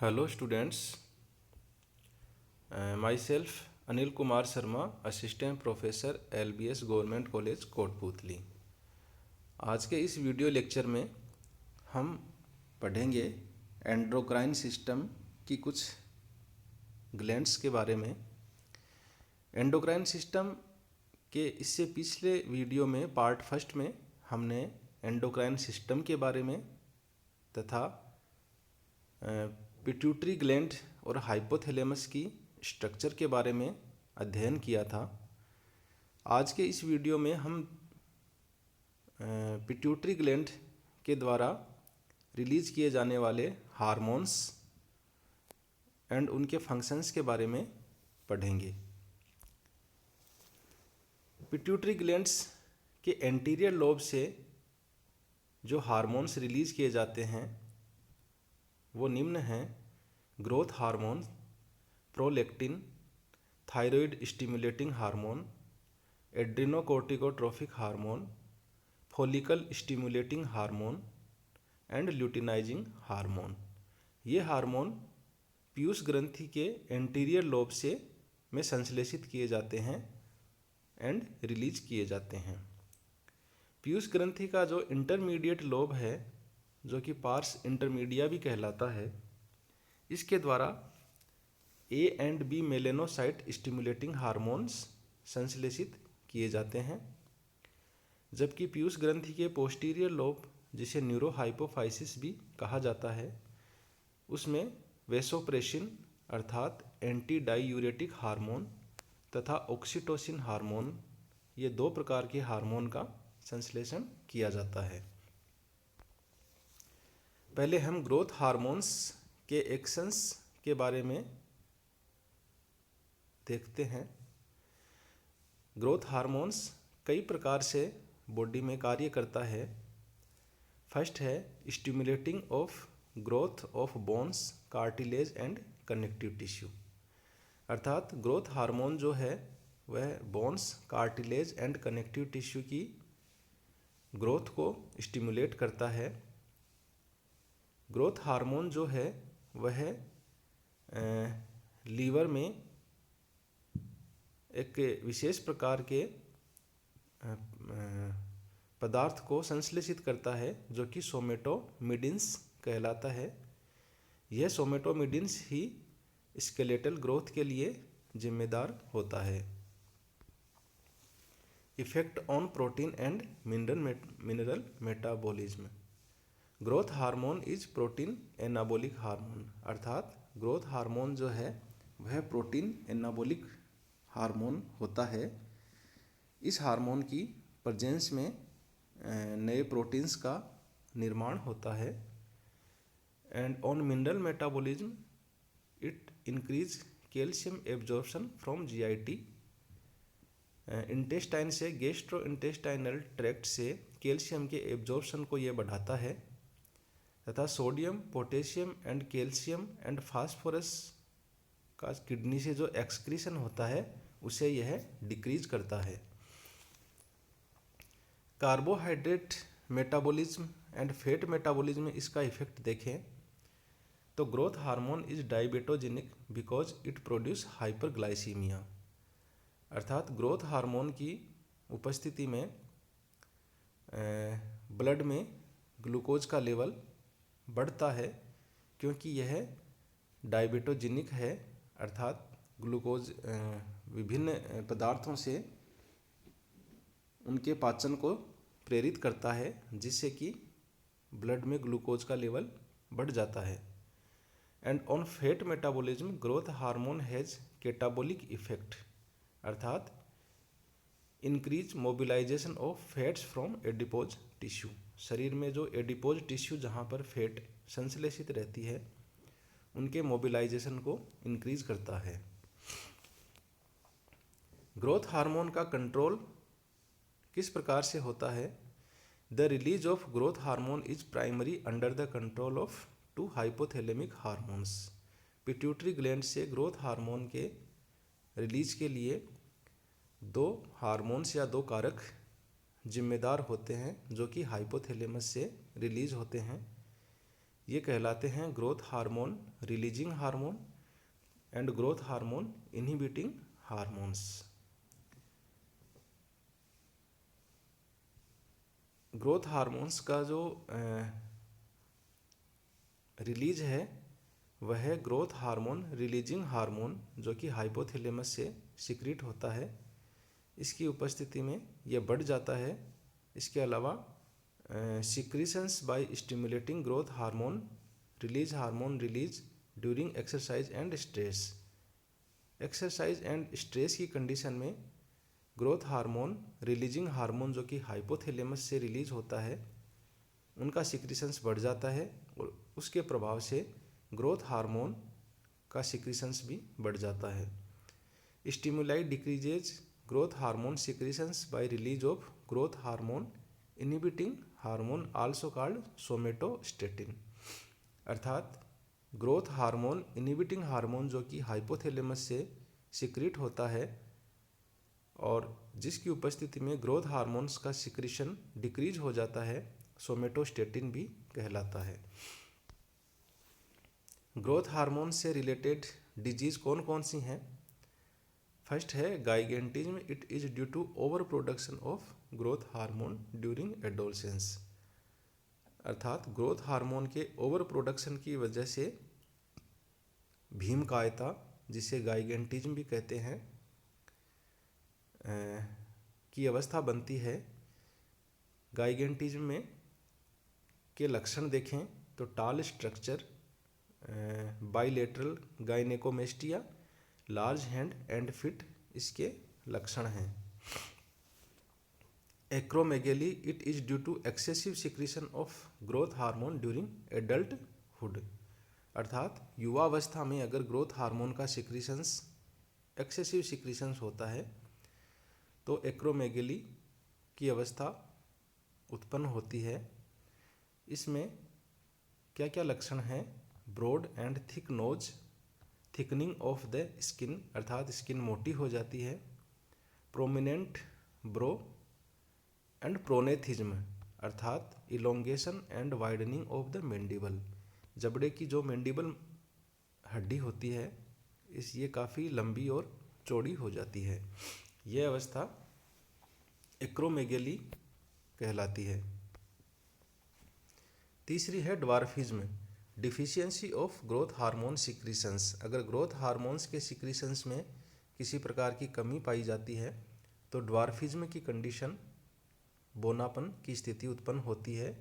Hello students, myself Anil Kumar Sharma, Assistant Professor LBS Government College Kotputli. आज के इस video lecture में हम पढ़ेंगे एंडोक्राइन सिस्टम की कुछ ग्लैंड्स के बारे में। एंडोक्राइन सिस्टम के इससे पिछले वीडियो में पार्ट फर्स्ट में हमने एंडोक्राइन सिस्टम के बारे में तथा पिट्यूटरी ग्लैंड और हाइपोथैलेमस की स्ट्रक्चर के बारे में अध्ययन किया था। आज के इस वीडियो में हम पिट्यूटरी ग्लैंड के द्वारा रिलीज किए जाने वाले हार्मोन्स एंड उनके फंक्शंस के बारे में पढ़ेंगे। पिट्यूटरी ग्लैंड्स के एंटीरियर लोब से जो हार्मोन्स रिलीज किए जाते हैं वो निम्न हैं: growth hormone, prolactin, thyroid stimulating hormone, adrenocorticotrophic hormone, follicle stimulating hormone and luteinizing hormone. ये हार्मोन पीयूष ग्रंथि के एंटीरियर लोब से में संश्लेषित किए जाते हैं एंड रिलीज किए जाते हैं। पीयूष ग्रंथि का जो इंटरमीडिएट लोब है, जो कि पार्स इंटरमीडिया भी कहलाता है, इसके द्वारा A and B melanocyte stimulating hormones संश्लेषित किए जाते हैं, जबकि पीयूष ग्रंथि के पोस्टीरियर लोब, जिसे न्यूरोहाइपोफाइसिस भी कहा जाता है, उसमें वेसोप्रेसिन अर्थात एंटी डाईयूरेटिक हार्मोन तथा ऑक्सीटोसिन हार्मोन, ये दो प्रकार के हार्मोन का संश्लेषण किया जाता है। पहले हम ग्रोथ हार्मोन्स के एक्शंस के बारे में देखते हैं। ग्रोथ हार्मोन्स कई प्रकार से बॉडी में कार्य करता है। फर्स्ट है stimulating of growth of bones, cartilage and connective tissue, अर्थात ग्रोथ हार्मोन जो है वह bones, cartilage and connective tissue की ग्रोथ को स्टिमुलेट करता है। ग्रोथ हार्मोन जो है वह लीवर में एक विशेष प्रकार के पदार्थ को संश्लेषित करता है, जो कि सोमेटोमिडिन्स कहलाता है। यह सोमेटोमिडिन्स ही स्केलेटल ग्रोथ के लिए जिम्मेदार होता है। Effect on protein and mineral metabolism. Growth hormone is protein anabolic hormone, अर्थात ग्रोथ हार्मोन जो है वह प्रोटीन एनाबोलिक हार्मोन होता है। इस हार्मोन की प्रेजेंस में नए प्रोटीन्स का निर्माण होता है। And on mineral metabolism it increase calcium absorption from GIT. Intestine से गैस्ट्रो इंटेस्टाइनल ट्रैक्ट से कैल्शियम के एब्जॉर्प्शन को यह बढ़ाता है तथा sodium, potassium and calcium and phosphorus का किडनी से जो एक्सक्रीशन होता है उसे यह डिक्रीज करता है। Carbohydrate metabolism and fat metabolism में इसका इफेक्ट देखें तो growth hormone is diabetogenic because it produce hyperglycaemia, अर्थात ग्रोथ हार्मोन की उपस्थिति में ब्लड में ग्लूकोज का लेवल बढ़ता है, क्योंकि यह डायबेटोजेनिक है, अर्थात ग्लूकोज विभिन्न पदार्थों से उनके पाचन को प्रेरित करता है, जिससे कि ब्लड में ग्लूकोज का लेवल बढ़ जाता है। And on fat metabolism growth hormone has catabolic effect, अर्थात increase mobilisation of fats from adipose tissue. शरीर में जो एडिपोज टिश्यू जहाँ पर फैट संश्लेषित रहती है उनके मोबिलाइजेशन को इंक्रीज करता है। ग्रोथ हार्मोन का कंट्रोल किस प्रकार से होता है? The release of growth hormone is primary under the control of two hypothalamic hormones. Pituitary gland से ग्रोथ हार्मोन के रिलीज के लिए दो हार्मोन्स या दो कारक जिम्मेदार होते हैं, जो कि हाइपोथैलेमस से रिलीज होते हैं। ये कहलाते हैं growth hormone releasing hormone and growth hormone inhibiting hormones. Growth hormones का जो रिलीज है वह है ग्रोथ हार्मोन रिलीजिंग हार्मोन, जो कि हाइपोथैलेमस से सिक्रीट होता है। इसकी उपस्थिति में यह बढ़ जाता है। इसके अलावा secretions by stimulating growth hormone release during exercise and stress. Exercise and stress की कंडीशन में ग्रोथ हार्मोन रिलीजिंग हार्मोन जो कि हाइपोथैलेमस से रिलीज होता है, उनका सिक्रीशंस बढ़ जाता है और उसके प्रभाव से ग्रोथ हार्मोन का सिक्रीशंस भी बढ़ जाता है। Stimuli decreases growth hormone secretions by release of growth hormone inhibiting hormone also called somatostatin. अर्थात ग्रोथ हार्मोन इनहिबिटिंग हार्मोन जो कि हाइपोथैलेमस से सिक्रीट होता है और जिसकी उपस्थिति में ग्रोथ हार्मोन्स का सिक्रीशन डिक्रीज हो जाता है, सोमेटोस्टेटिन भी कहलाता है। ग्रोथ हार्मोन से रिलेटेड डिजीज कौन कौन सी हैं? फर्स्ट है gigantism. It is due to over production of growth hormone during adolescence. अर्थात ग्रोथ हार्मोन के ओवर प्रोडक्शन की वजह से भीमकायता, जिसे गाइगेंटिज्म भी कहते हैं, की अवस्था बनती है। गाइगेंटिज्म में के लक्षण देखें तो tall structure, bilateral gynaecomastia, large hand and feet इसके लक्षण हैं। Acromegaly. It is due to excessive secretion of growth hormone during adulthood. अर्थात युवावस्था में अगर ग्रोथ हार्मोन का सिक्रीशंस एक्सेसिव सिक्रीशंस होता है तो एक्रोमेगेली की अवस्था उत्पन्न होती है। इसमें क्या क्या लक्षण हैं? Broad and thick nose, thickening of the skin, अर्थात स्किन मोटी हो जाती है। प्रोमिनेंट ब्रो एंड प्रोनेथिज्म, अर्थात elongation and widening of the mandible. जबड़े की जो मैंडिबल हड्डी होती है ये काफ़ी लंबी और चौड़ी हो जाती है। यह अवस्था एक्रोमेगेली कहलाती है। तीसरी है dwarfism. Deficiency of growth hormone secretions. अगर ग्रोथ हार्मोन्स के सिक्रीशंस में किसी प्रकार की कमी पाई जाती है तो ड्वार्फिज्म की कंडीशन, बोनापन की स्थिति उत्पन्न होती है।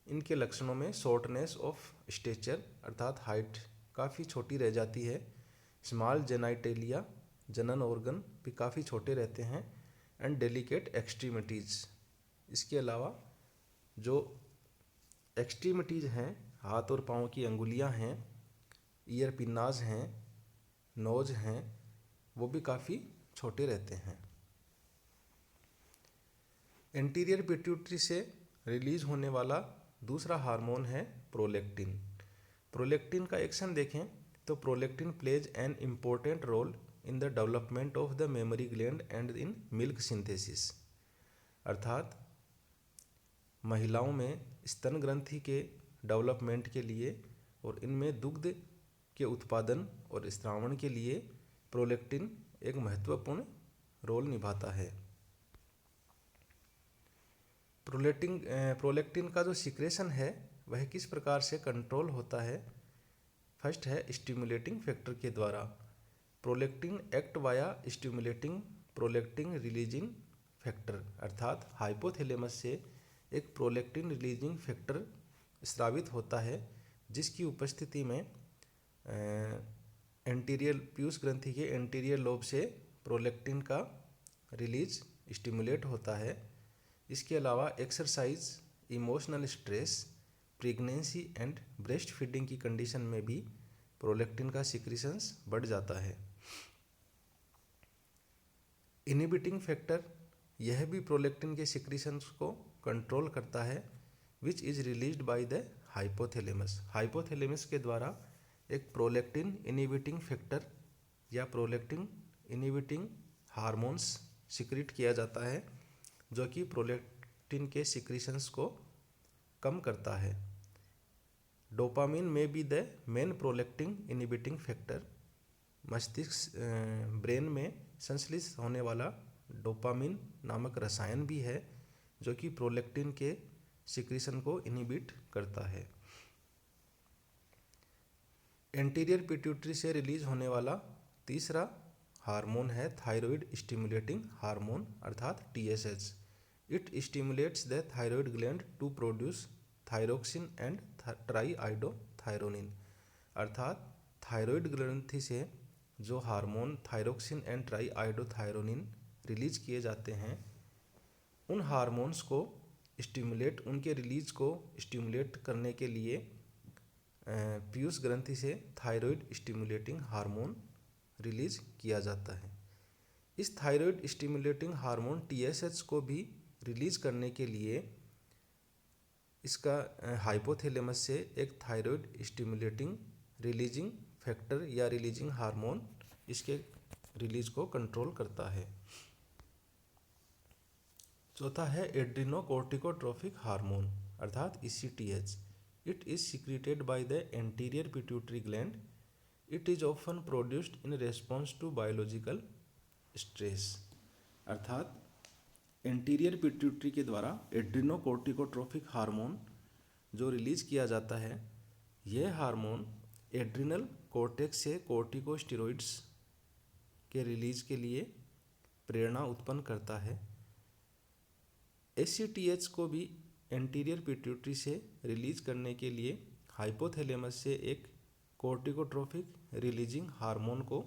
इनके लक्षणों में शॉर्टनेस ऑफ स्टेचर, अर्थात हाइट काफ़ी छोटी रह जाती है। स्मॉल जेनाइटेलिया, जनन ऑर्गन भी काफ़ी छोटे रहते हैं। And delicate extremities. इसके अलावा जो एक्सट्रीमिटीज़ हैं, हाथ और पाँव की अंगुलियां हैं, ईयर पिन्नाज हैं, नोज हैं, वो भी काफ़ी छोटे रहते हैं। एंटीरियर पिट्यूटरी से रिलीज होने वाला दूसरा हार्मोन है प्रोलेक्टिन। प्रोलेक्टिन का एक्शन देखें तो prolactin plays an important role in the development of the memory gland and in milk synthesis. अर्थात महिलाओं में स्तन ग्रंथि के डेवलपमेंट के लिए और इनमें दुग्ध के उत्पादन और स्रावण के लिए प्रोलेक्टिन एक महत्वपूर्ण रोल निभाता है। प्रोलेक्टिन का जो सिक्रेशन है वह किस प्रकार से कंट्रोल होता है? फर्स्ट है स्टिमुलेटिंग फैक्टर के द्वारा। Prolactin act via stimulating prolactin releasing factor, अर्थात हाइपोथैलेमस से एक प्रोलेक्टिन रिलीजिंग फैक्टर स्रावित होता है, जिसकी उपस्थिति में एंटीरियर पीयूष ग्रंथि के एंटीरियर लोब से प्रोलेक्टिन का रिलीज स्टिमुलेट होता है। इसके अलावा exercise, emotional stress, pregnancy and breast feeding की कंडीशन में भी प्रोलेक्टिन का सिक्रीशंस बढ़ जाता है। इनहिबिटिंग फैक्टर, यह भी प्रोलेक्टिन के सिक्रीशंस को कंट्रोल करता है, which is released by the hypothalamus. Hypothalamus के द्वारा एक प्रोलेक्टिन इनहिबिटिंग फैक्टर या प्रोलेक्टिन इनहिबिटिंग हार्मोन्स सिक्रीट किया जाता है, जो कि प्रोलेक्टिन के सिक्रीशंस को कम करता है। डोपामिन में be the main prolactin inhibiting factor. मस्तिष्क ब्रेन में संश्लेषित होने वाला डोपामिन नामक रसायन भी है जो कि प्रोलेक्टिन के सिक्रीशन को इनहिबिट करता है। एंटीरियर पिट्यूटरी से रिलीज होने वाला तीसरा हार्मोन है थायराइड स्टिमुलेटिंग हार्मोन अर्थात TSH। It stimulates the thyroid gland to produce thyroxine and triiodothyronine. अर्थात थायराइड ग्रंथि से जो hormone thyroxine and triiodothyronine release किए जाते हैं, उन हार्मोन्स को उनके रिलीज को स्टिमुलेट करने के लिए पीयूष ग्रंथि से थायराइड स्टिमुलेटिंग हार्मोन रिलीज किया जाता है। इस थायराइड स्टिमुलेटिंग हार्मोन TSH को भी रिलीज करने के लिए इसका हाइपोथैलेमस से एक थायराइड स्टिमुलेटिंग रिलीजिंग फैक्टर या रिलीजिंग हार्मोन इसके रिलीज को कंट्रोल करता है। चौथा है एड्रिनोकोर्टिकोट्रोफिक हार्मोन अर्थात ECTH। It is secreted by the anterior pituitary gland. It is often produced in response to biological stress. अर्थात एंटीरियर पिट्यूटरी के द्वारा एड्रिनोकोर्टिकोट्रोफिक हार्मोन जो रिलीज किया जाता है, यह हार्मोन एड्रिनल कॉर्टेक्स से कोर्टिकोस्टेरॉइड्स के रिलीज के लिए प्रेरणा उत्पन्न करता है। ACTH को भी एंटीरियर पिट्यूटरी से रिलीज करने के लिए हाइपोथैलेमस से एक कोर्टिकोट्रोफिक रिलीजिंग हार्मोन को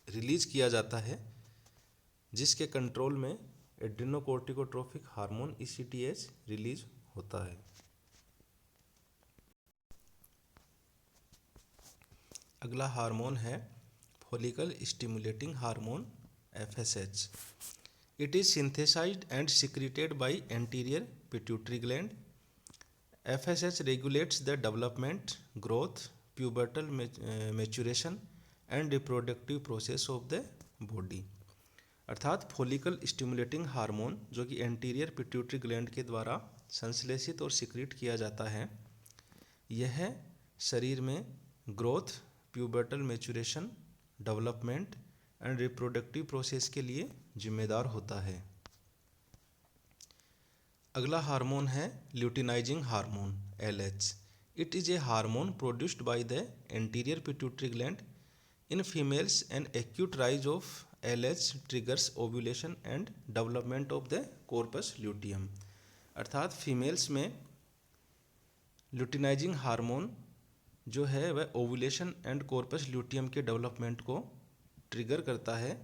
रिलीज किया जाता है, जिसके कंट्रोल में एड्रिनोकोर्टिकोट्रोफिक हार्मोन ECTH रिलीज होता है। अगला हार्मोन है follicle stimulating hormone FSH। It is synthesized and secreted by anterior pituitary gland. FSH regulates the development, growth, pubertal maturation and reproductive process of the body। अर्थात follicle stimulating hormone जो कि anterior pituitary gland के द्वारा संश्लेषित और secrete किया जाता है, यह शरीर में growth, pubertal maturation, development and reproductive process के लिए जिम्मेदार होता है। अगला हार्मोन है luteinizing hormone LH। It is A hormone produced by the anterior pituitary gland. In females an acute rise of LH triggers ovulation and development of the corpus luteum. अर्थात females में luteinizing hormone जो है वह ovulation and corpus luteum के development को trigger करता है,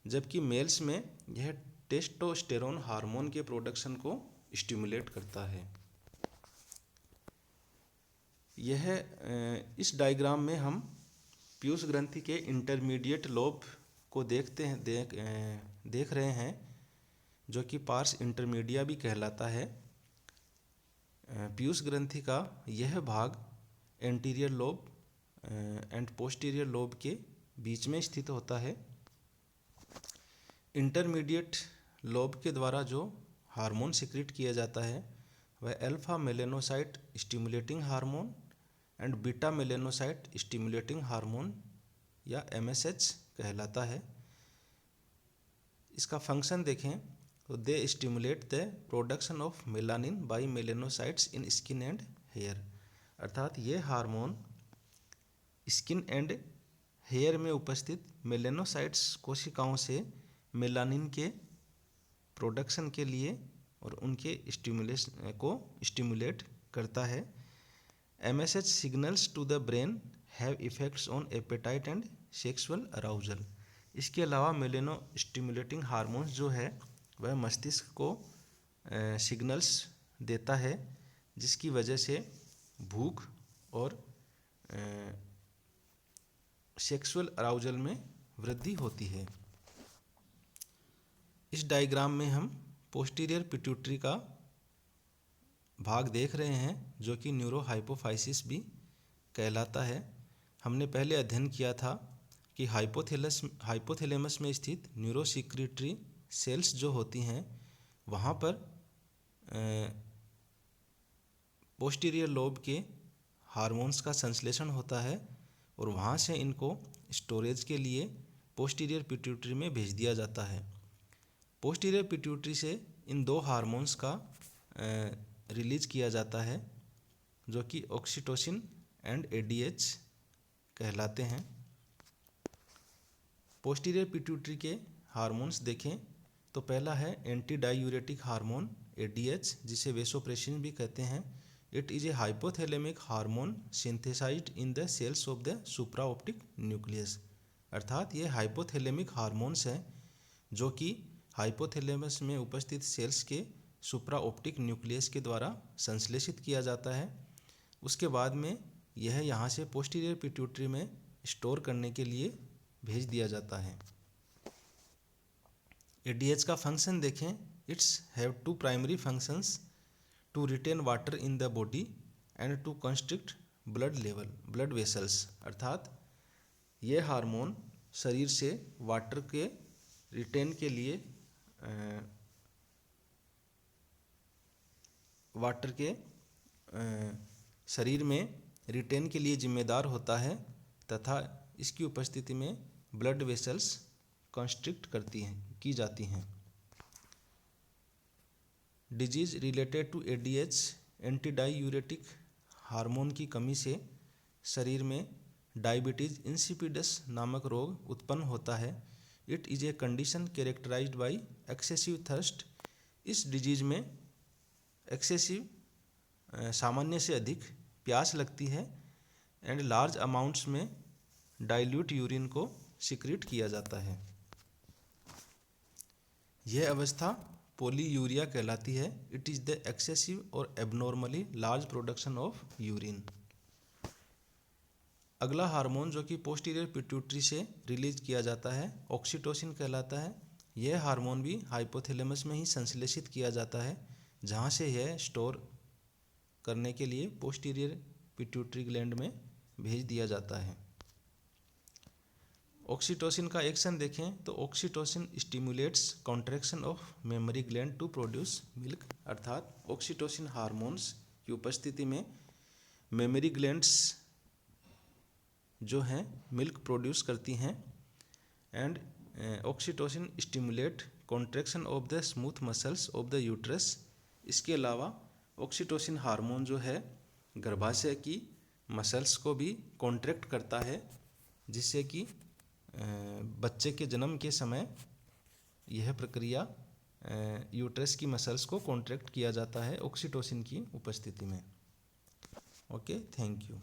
जबकि मेल्स में यह टेस्टोस्टेरोन हार्मोन के प्रोडक्शन को स्टिमुलेट करता है। इस डायग्राम में हम पीयूष ग्रंथि के इंटरमीडिएट लोब को देख रहे हैं, जो कि पार्स इंटरमीडिया भी कहलाता है। पीयूष ग्रंथि का यह भाग anterior lobe and posterior lobe के बीच में स्थित होता है। इंटरमीडिएट लोब के द्वारा जो हार्मोन सिक्रीट किया जाता है वह alpha melanocyte stimulating hormone and beta melanocyte stimulating hormone या MSH कहलाता है। इसका फंक्शन देखें तो they stimulate the production of melanin by melanocytes in skin and hair. अर्थात ये हार्मोन स्किन एंड हेयर में उपस्थित मेलेनोसाइट्स कोशिकाओं से मेलानिन के प्रोडक्शन के लिए और उनके स्टिमुलेशन को स्टिमुलेट करता है। MSH signals to the brain have effects on appetite and sexual arousal. इसके अलावा मेलेनो स्टिमुलेटिंग हार्मोन्स जो है वह मस्तिष्क को सिग्नल्स देता है, जिसकी वजह से भूख और सेक्सुअल अराउजल में वृद्धि होती है। इस डायग्राम में हम पोस्टीरियर पिट्यूटरी का भाग देख रहे हैं, जो कि न्यूरोहाइपोफाइसिस भी कहलाता है। हमने पहले अध्ययन किया था कि हाइपोथैलेमस में स्थित न्यूरोसिक्रीटरी सेल्स जो होती हैं, वहाँ पर पोस्टीरियर लोब के हार्मोन्स का संश्लेषण होता है और वहाँ से इनको स्टोरेज के लिए पोस्टीरियर पिट्यूटरी में भेज दिया जाता है। पोस्टीरियर पिट्यूटरी से इन दो हार्मोन्स का रिलीज किया जाता है जो कि ऑक्सीटोसिन एंड एडीएच कहलाते हैं। पोस्टीरियर पिट्यूटरी के हार्मोन्स देखें तो पहला है एंटी डायूरेटिक हार्मोन एडीएच, जिसे वेसोप्रेसिन भी कहते हैं। It is a hypothalamic hormone synthesized in the cells of the supraoptic nucleus. अर्थात ये हाइपोथैलेमिक हार्मोन्स हैं जो कि हाइपोथैलेमस में उपस्थित सेल्स के सुप्राऑप्टिक न्यूक्लियस के द्वारा संश्लेषित किया जाता है। उसके बाद में यह यहाँ से पोस्टीरियर पिट्यूटरी में स्टोर करने के लिए भेज दिया जाता है। एडीएच का फंक्शन देखें, it's have two primary functions to retain water in the body and to constrict blood vessels. अर्थात ये हार्मोन शरीर से वाटर के रिटेन के लिए शरीर में रिटेन के लिए जिम्मेदार होता है तथा इसकी उपस्थिति में ब्लड वेसल्स कंस्ट्रिक्ट की जाती हैं। Disease related to ADH anti diuretic hormone की कमी से शरीर में डायबिटीज इंसिपिडस नामक रोग उत्पन्न होता है। It is a condition characterized by excessive thirst. इस डिजीज में एक्सेसिव सामान्य से अधिक प्यास लगती है एंड लार्ज अमाउंट्स में डाइल्यूट यूरिन को सिक्रीट किया जाता है। यह अवस्था पॉलीयूरिया कहलाती है। इट इज द एक्सेसिव और abnormally large production of urine. अगला हार्मोन जो कि पोस्टीरियर पिट्यूटरी से रिलीज किया जाता है ऑक्सीटोसिन कहलाता है। यह हार्मोन भी हाइपोथैलेमस में ही संश्लेषित किया जाता है जहाँ से यह स्टोर करने के लिए पोस्टीरियर पिट्यूटरी ग्लैंड में भेज दिया जाता है। ऑक्सीटोसिन का एक्शन देखें तो oxytocin stimulates contraction of memory gland to produce milk. अर्थात ऑक्सीटोसिन हार्मोन्स की उपस्थिति में मेमोरी ग्लैंड्स जो हैं मिल्क प्रोड्यूस करती हैं and oxytocin stimulate contraction of the smooth muscles of the uterus. इसके अलावा ऑक्सीटोसिन हार्मोन जो है गर्भाशय की मसल्स को भी कॉन्ट्रैक्ट करता है जिससे कि बच्चे के जन्म के समय यह प्रक्रिया यूट्रस की मसल्स को कॉन्ट्रैक्ट किया जाता है ऑक्सीटोसिन की उपस्थिति में। Okay, thank you.